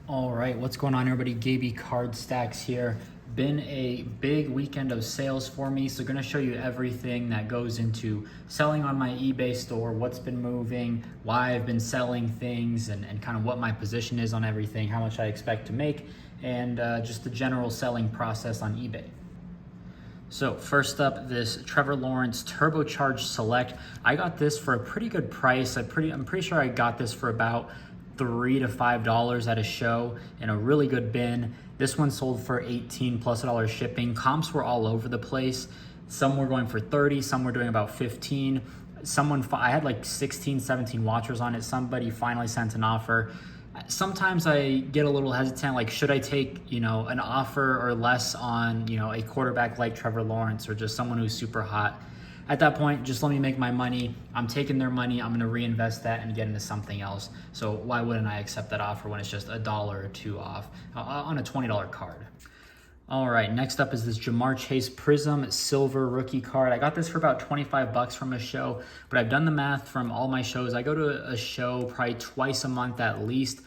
All right, what's going on, everybody? Gaby Card Stacks here. Been a big weekend of sales for me, so gonna show you everything that goes into selling on my eBay store, what's been moving, why I've been selling things, and kind of what my position is on everything, how much I expect to make, and just the general selling process on eBay. So first up, this Trevor Lawrence Turbocharged Select. I got this for a pretty good price. I'm pretty sure I got this for about $3 to $5 at a show in a really good bin. This one sold for $18 plus shipping. Comps were all over the place. Some were going for 30, some were doing about 15. I had like 16, 17 watchers on it. Somebody finally sent an offer. Sometimes I get a little hesitant, like should I take, an offer or less on, a quarterback like Trevor Lawrence or just someone who's super hot. At that point, just let me make my money. I'm taking their money. I'm going to reinvest that and get into something else. So why wouldn't I accept that offer when it's just $1 or $2 off on a $20 card? All right, next up is this Jamar Chase Prism Silver Rookie card. I got this for about 25 bucks from a show, but I've done the math from all my shows. I go to a show probably twice a month at least.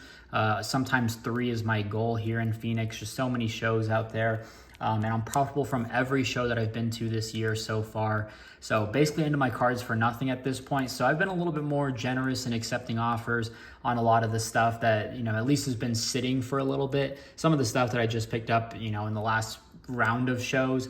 Sometimes 3 is my goal here in Phoenix. Just so many shows out there. And I'm profitable from every show that I've been to this year so far. So basically into my cards for nothing at this point. So I've been a little bit more generous in accepting offers on a lot of the stuff that, at least has been sitting for a little bit. Some of the stuff that I just picked up, in the last round of shows,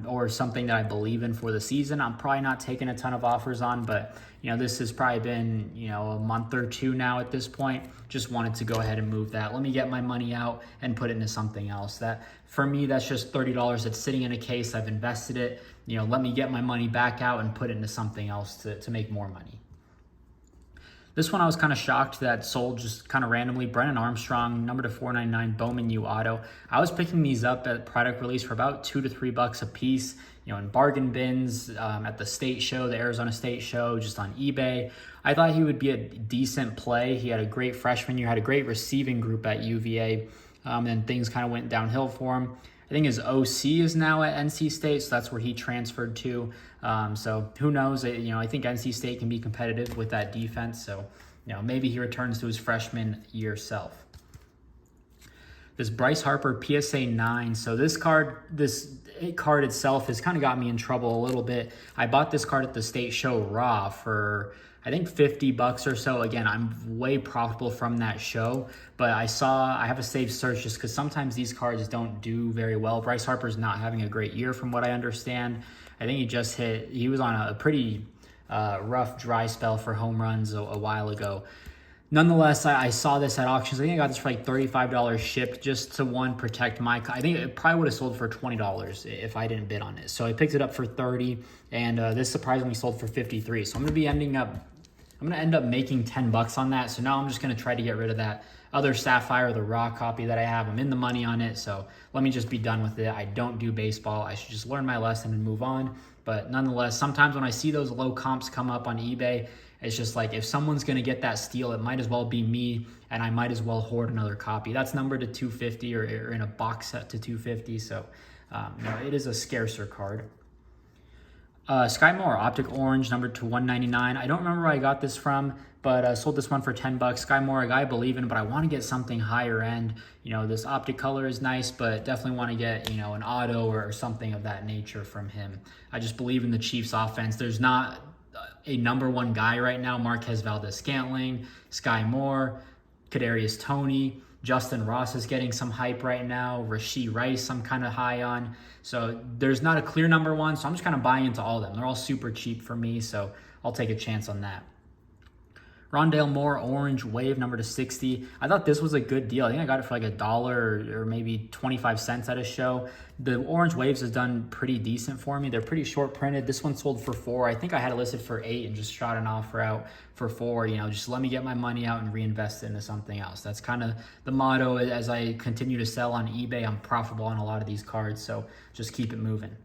or something that I believe in for the season, I'm probably not taking a ton of offers on, but this has probably been, a month or two now at this point. Just wanted to go ahead and move that. Let me get my money out and put it into something else. That for me, that's just $30 that's sitting in a case. I've invested it, let me get my money back out and put it into something else to make more money. This one I was kind of shocked that sold just kind of randomly. Brennan Armstrong, number to 499, Bowman U Auto. I was picking these up at product release for about $2 to $3 a piece, in bargain bins, at the state show, the Arizona State show, just on eBay. I thought he would be a decent play. He had a great freshman year, had a great receiving group at UVA, and things kind of went downhill for him. I think his OC is now at NC State, so that's where he transferred to. So who knows? I think NC State can be competitive with that defense. So, maybe he returns to his freshman year self. This Bryce Harper PSA 9. So this card itself has kind of got me in trouble a little bit. I bought this card at the state show raw for, I think, 50 bucks or so. Again, I'm way profitable from that show, but I have a saved search just because sometimes these cards don't do very well. Bryce Harper's not having a great year from what I understand. I think he was on a pretty rough dry spell for home runs a while ago. Nonetheless, I saw this at auctions. I think I got this for like $35 shipped just to protect my. I think it probably would have sold for $20 if I didn't bid on it. So I picked it up for $30, and this surprisingly sold for $53. So I'm gonna end up making 10 bucks on that. So now I'm just gonna try to get rid of that other Sapphire, the raw copy that I have. I'm in the money on it, so let me just be done with it. I don't do baseball. I should just learn my lesson and move on. But nonetheless, sometimes when I see those low comps come up on eBay, it's just like, if someone's going to get that steal, it might as well be me, and I might as well hoard another copy. That's numbered to 250 or in a box set to 250, so it is a scarcer card. Sky Moore Optic Orange, numbered to 199. I don't remember where I got this from, but sold this one for 10 bucks. Sky Moore, a guy I believe in, but I want to get something higher end. This optic color is nice, but definitely want to get, an auto or something of that nature from him. I just believe in the Chiefs offense. There's not a number one guy right now. Marquez Valdez-Scantling, Sky Moore, Kadarius Toney, Justin Ross is getting some hype right now. Rashee Rice I'm kind of high on. So there's not a clear number one, so I'm just kind of buying into all of them. They're all super cheap for me, so I'll take a chance on that. Rondale Moore Orange Wave, number to 60. I thought this was a good deal. I think I got it for like $1 or maybe 25 cents at a show. The Orange Waves has done pretty decent for me. They're pretty short printed. This one sold for $4. I think I had it listed for $8 and just shot an offer out for $4. Just let me get my money out and reinvest it into something else. That's kind of the motto as I continue to sell on eBay. I'm profitable on a lot of these cards, so just keep it moving.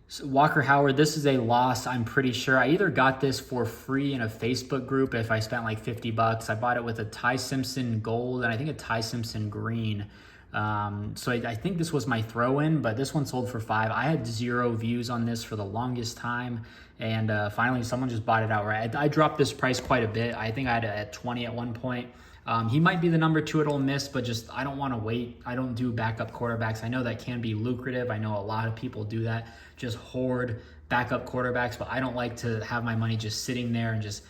So Walker Howard, this is a loss, I'm pretty sure. I either got this for free in a Facebook group if I spent like 50 bucks. I bought it with a Ty Simpson gold and I think a Ty Simpson green. So I think this was my throw-in, but this one sold for $5. I had 0 views on this for the longest time, and finally someone just bought it outright. I dropped this price quite a bit. I think I had it at 20 at one point. He might be the number 2 at Ole Miss, but just I don't want to wait. I don't do backup quarterbacks. I know that can be lucrative. I know a lot of people do that, just hoard backup quarterbacks, but I don't like to have my money just sitting there and just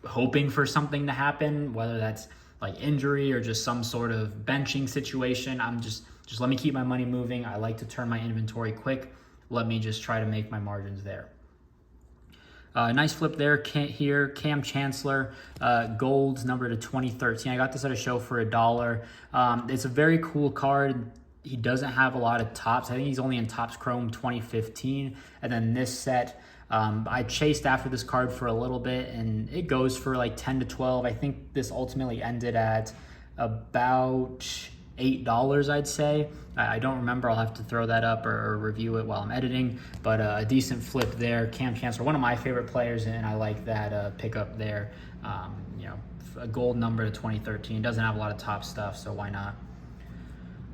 hoping for something to happen, whether that's like injury or just some sort of benching situation. I'm just let me keep my money moving. I like to turn my inventory quick. Let me just try to make my margins there. Nice flip there here. Cam Chancellor, Gold's number to 2013. I got this at a show for $1. It's a very cool card. He doesn't have a lot of tops. I think he's only in Topps Chrome 2015. And then this set, I chased after this card for a little bit, and it goes for like 10 to 12. I think this ultimately ended at about $8, I'd say. I don't remember. I'll have to throw that up or review it while I'm editing, but a decent flip there. Cam Chancellor, one of my favorite players, and I like that pickup there. A gold number to 2013. Doesn't have a lot of top stuff, so why not?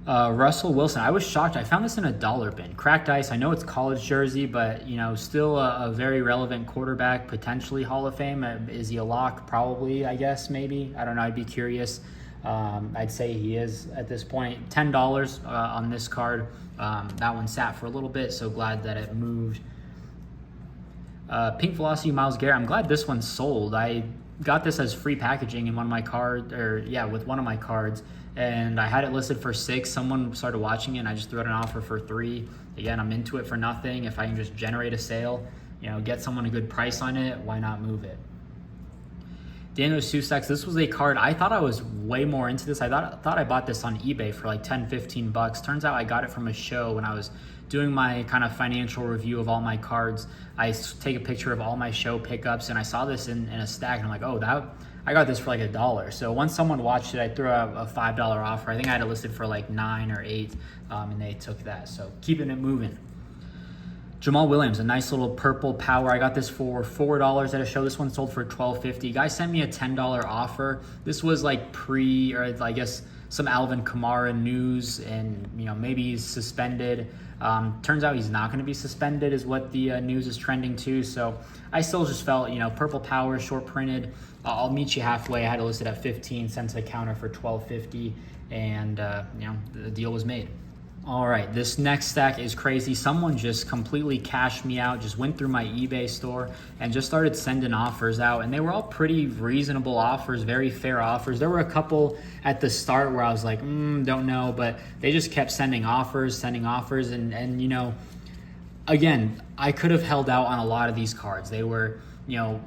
Russell Wilson, I was shocked. I found this in a dollar bin. Cracked ice. I know it's college jersey, but still a very relevant quarterback, potentially Hall of Fame. Is he a lock? Probably, I guess, maybe. I don't know. I'd be curious. I'd say he is at this point. $10 on this card. That one sat for a little bit, so glad that it moved. Pink Velocity Myles Garrett. I'm glad this one sold. I got this as free packaging in one of my cards, with one of my cards, and I had it listed for $6. Someone started watching it, and I just threw out an offer for $3. Again, I'm into it for nothing. If I can just generate a sale, get someone a good price on it, why not move it? Daniel Sussex, this was a card, I thought I was way more into this. I thought I bought this on eBay for like 10, 15 bucks. Turns out I got it from a show when I was doing my kind of financial review of all my cards. I take a picture of all my show pickups, and I saw this in a stack, and I'm like, oh, I got this for like $1. So once someone watched it, I threw out a $5 offer. I think I had it listed for like 9 or 8, and they took that. So keeping it moving. Jamal Williams, a nice little purple power. I got this for $4 at a show. This one sold for $12.50. Guy sent me a $10 offer. This was like I guess some Alvin Kamara news, and maybe he's suspended. Turns out he's not going to be suspended, is what the news is trending to. So I still just felt, purple power, short printed. I'll meet you halfway. I had it listed at 15 cents a counter for $12.50, and the deal was made. All right, this next stack is crazy. Someone just completely cashed me out, just went through my eBay store and just started sending offers out. And they were all pretty reasonable offers, very fair offers. There were a couple at the start where I was like, don't know, but they just kept sending offers. And again, I could have held out on a lot of these cards. They were,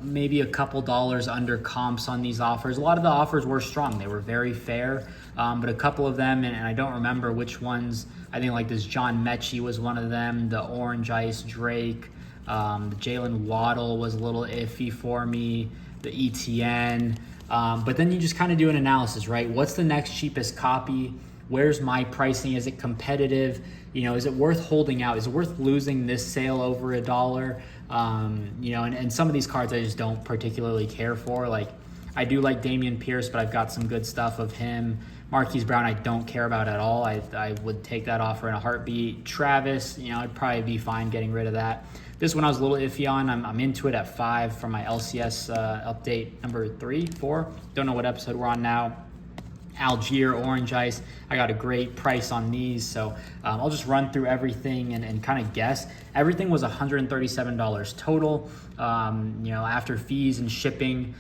maybe a couple dollars under comps on these offers. A lot of the offers were strong. They were very fair, but a couple of them, and I don't remember which ones. I think like this John Mechie was one of them. The Orange Ice Drake, the Jalen Waddle was a little iffy for me. The ETN, but then you just kind of do an analysis, right? What's the next cheapest copy? Where's my pricing? Is it competitive? Is it worth holding out? Is it worth losing this sale over $1? And some of these cards I just don't particularly care for. Like, I do like Dameon Pierce, but I've got some good stuff of him. Marquise Brown, I don't care about at all. I would take that offer in a heartbeat. Travis, I'd probably be fine getting rid of that. This one I was a little iffy on. I'm into it at 5 from my LCS update number 3, 4. Don't know what episode we're on now. Algier, Orange Ice. I got a great price on these, so I'll just run through everything and kind of guess. Everything was $137 total. After fees and shipping,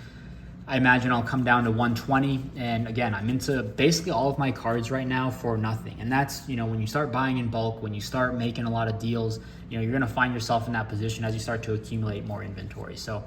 I imagine I'll come down to $120. And again, I'm into basically all of my cards right now for nothing. And that's, when you start buying in bulk, when you start making a lot of deals, you're going to find yourself in that position as you start to accumulate more inventory. So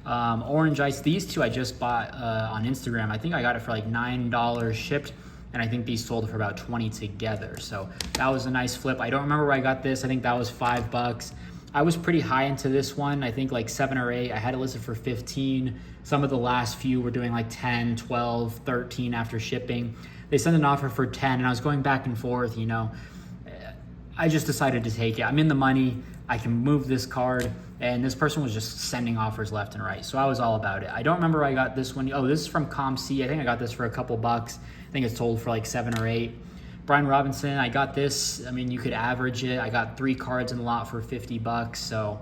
Orange Ice, these two I just bought on Instagram. I think I got it for like $9 shipped, and I think these sold for about 20 together. So that was a nice flip. I don't remember where I got this. I think that was $5. I was pretty high into this one. I think like 7 or 8. I had it listed for 15. Some of the last few were doing like 10, 12, 13 after shipping. They sent an offer for 10, and I was going back and forth, I just decided to take it. I'm in the money. I can move this card. And this person was just sending offers left and right. So I was all about it. I don't remember where I got this one. Oh, this is from ComC. I think I got this for a couple bucks. I think it's sold for like 7 or 8. Brian Robinson, I got this. I mean, you could average it. I got 3 cards in the lot for $50. So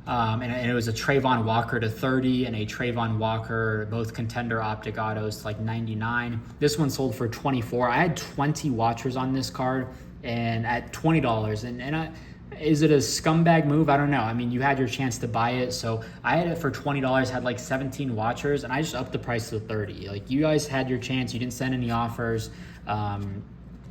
And it was a Trayvon Walker to 30 and a Trayvon Walker, both contender optic autos, like 99. This one sold for 24. I had 20 watchers on this card and at $20. Is it a scumbag move? I don't know. I mean, you had your chance to buy it. So I had it for $20, had like 17 watchers, and I just upped the price to 30. Like, you guys had your chance. You didn't send any offers.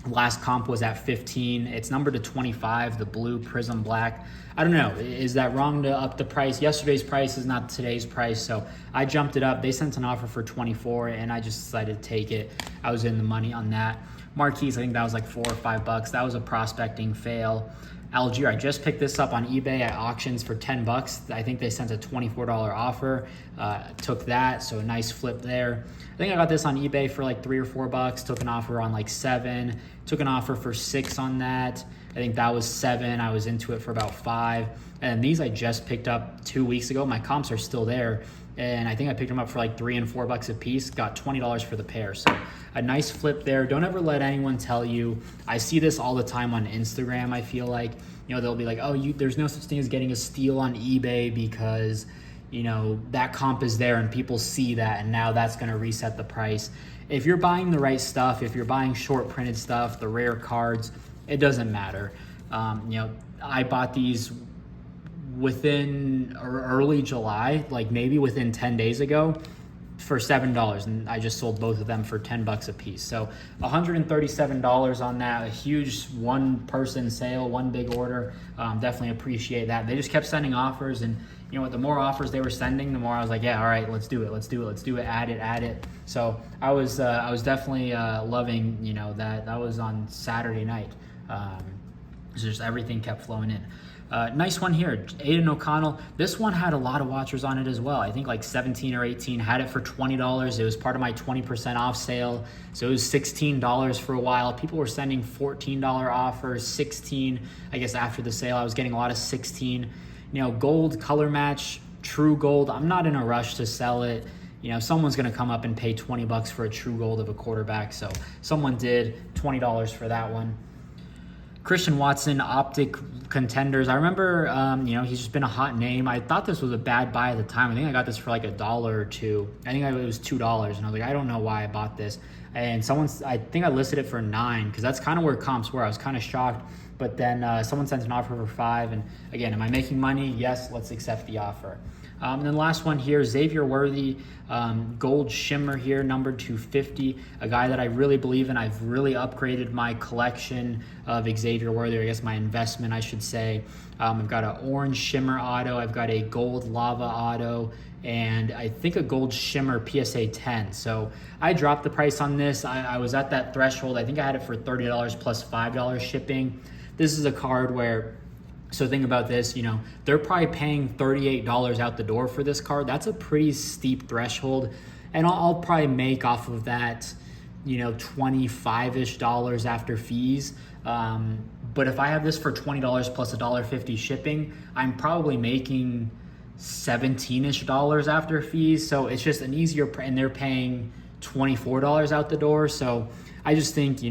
Last comp was at 15. It's numbered to 25, the blue Prism Black. I don't know. Is that wrong to up the price? Yesterday's price is not today's price, so I jumped it up. They sent an offer for 24, and I just decided to take it. I was in the money on that. Marquise, I think that was like $4 or $5. That was a prospecting fail. Algier, I just picked this up on eBay at auctions for $10. I think they sent a $24 offer. Took that, so a nice flip there. I think I got this on eBay for like $3 or $4. Took an offer on like $7. Took an offer for $6 on that. I think that was $7. I was into it for about $5. And these I just picked up 2 weeks ago. My comps are still there. And I think I picked them up for like $3 and $4 a piece. Got $20 for the pair. So a nice flip there. Don't ever let anyone tell you. I see this all the time on Instagram. I feel like, they'll be like, oh, there's no such thing as getting a steal on eBay because, that comp is there and people see that, and now that's going to reset the price. If you're buying the right stuff, if you're buying short printed stuff, the rare cards, it doesn't matter. I bought these within early July, like maybe within 10 days ago, for $7, and I just sold both of them for $10 a piece. So $137 on that, a huge one-person sale, one big order. Definitely appreciate that. They just kept sending offers, and the more offers they were sending, the more I was like, yeah, all right, let's do it, add it. So I was definitely loving, that was on Saturday night. Just everything kept flowing in. Nice one here, Aiden O'Connell. This one had a lot of watchers on it as well. I think like 17 or 18. Had it for $20. It was part of my 20% off sale. So it was $16 for a while. People were sending $14 offers, 16. I guess after the sale, I was getting a lot of 16. Gold color match, true gold. I'm not in a rush to sell it. Someone's going to come up and pay $20 for a true gold of a quarterback. So someone did $20 for that one. Christian Watson, optic contenders. I remember, he's just been a hot name. I thought this was a bad buy at the time. I think I got this for like $1 or $2. I think it was $2, and I was like, I don't know why I bought this. And I think I listed it for $9 because that's kind of where comps were. I was kind of shocked, but then someone sent an offer for $5. And again, am I making money? Yes, let's accept the offer. And then last one here, Xavier Worthy, gold shimmer here, numbered to 50, a guy that I really believe in. I've really upgraded my collection of Xavier Worthy, or I guess my investment, I should say. I've got an orange shimmer auto, I've got a gold lava auto, and I think a gold shimmer PSA 10. So I dropped the price on this. I was at that threshold. I think I had it for $30 plus $5 shipping. This is a card where, so think about this, they're probably paying $38 out the door for this card. That's a pretty steep threshold. And I'll probably make off of that, $25-ish after fees. But if I have this for $20 plus $1.50 shipping, I'm probably making $17-ish after fees. So it's just an easier, and they're paying $24 out the door. So I just think,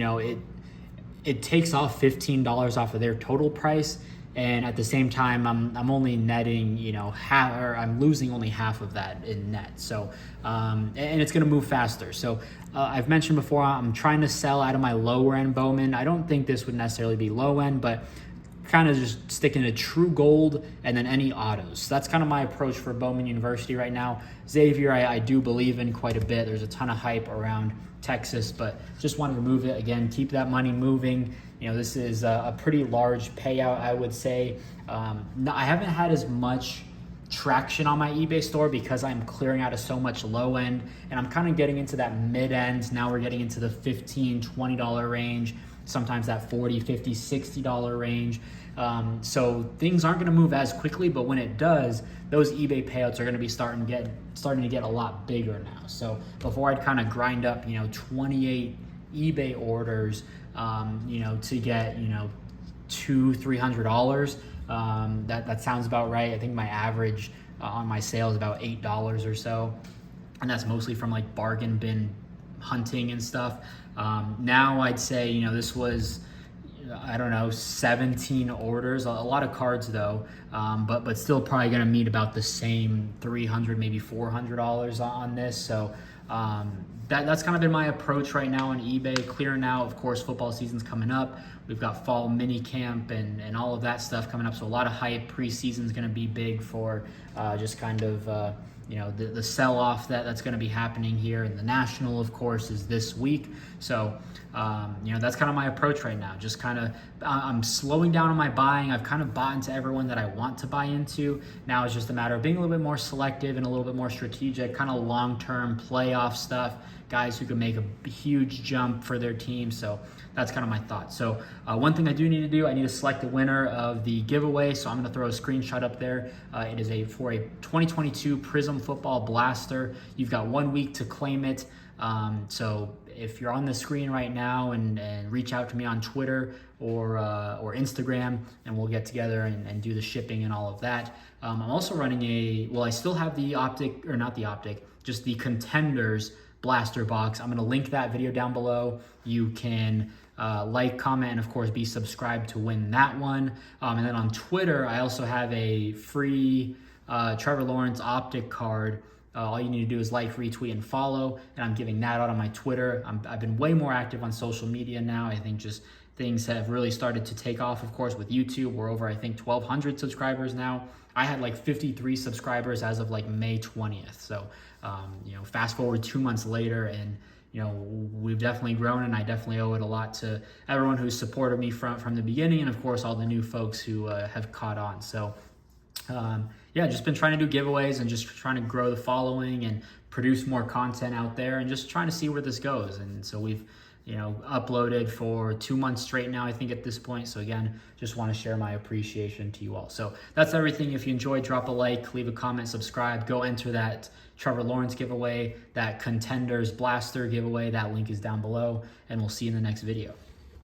it takes off $15 off of their total price. And at the same time, I'm only netting, half, or I'm losing only half of that in net. So, and it's going to move faster. So I've mentioned before, I'm trying to sell out of my lower end Bowman. I don't think this would necessarily be low end, but kind of just sticking to true gold and then any autos. So that's kind of my approach for Bowman University right now. Xavier, I do believe in quite a bit. There's a ton of hype around Texas, but just wanted to move it again, keep that money moving. This is a pretty large payout, I would say. I haven't had as much traction on my eBay store because I'm clearing out of so much low end, and I'm kind of getting into that mid end. Now we're getting into the $15, $20 range, sometimes that $40, $50, $60 range. So things aren't going to move as quickly, but when it does, those eBay payouts are going to be starting to get a lot bigger now. So before I'd kind of grind up, 28 eBay orders, to get, $200-$300. That sounds about right. I think my average on my sale is about $8 or so. And that's mostly from like bargain bin hunting and stuff. Now I'd say, this was I don't know, 17 orders, a lot of cards though, but still probably gonna meet about the same $300, maybe $400 on this. So that's kind of been my approach right now on eBay, clearing out. Of course, football season's coming up. We've got fall mini camp and all of that stuff coming up. So a lot of hype. Preseason is gonna be big for just kind of, the sell-off that's going to be happening here. And the National, of course, is this week. So, that's kind of my approach right now. Just kind of, I'm slowing down on my buying. I've kind of bought into everyone that I want to buy into. Now it's just a matter of being a little bit more selective and a little bit more strategic, kind of long-term playoff stuff, guys who can make a huge jump for their team. So that's kind of my thought. So one thing I do need to do, I need to select the winner of the giveaway. So I'm going to throw a screenshot up there. It is for a 2022 Prism Football Blaster. You've got 1 week to claim it. So if you're on the screen right now and reach out to me on Twitter or Instagram, and we'll get together and do the shipping and all of that. I'm also running I still have the just the Contenders Blaster box. I'm going to link that video down below. You can like, comment, and of course be subscribed to win that one. And then on Twitter, I also have a free Trevor Lawrence optic card. All you need to do is like, retweet, and follow, and I'm giving that out on my Twitter. I've been way more active on social media now. I think just things have really started to take off, of course, with YouTube. We're over, I think, 1,200 subscribers now. I had like 53 subscribers as of like May 20th. So, fast forward 2 months later, and we've definitely grown, and I definitely owe it a lot to everyone who's supported me from the beginning, and of course all the new folks who have caught on. So just been trying to do giveaways and just trying to grow the following and produce more content out there, and just trying to see where this goes. And so we've uploaded for 2 months straight now, I think, at this point. So again, just want to share my appreciation to you all. So that's everything. If you enjoyed, drop a like, leave a comment, subscribe, go enter that Trevor Lawrence giveaway, that Contenders Blaster giveaway. That link is down below, and we'll see you in the next video.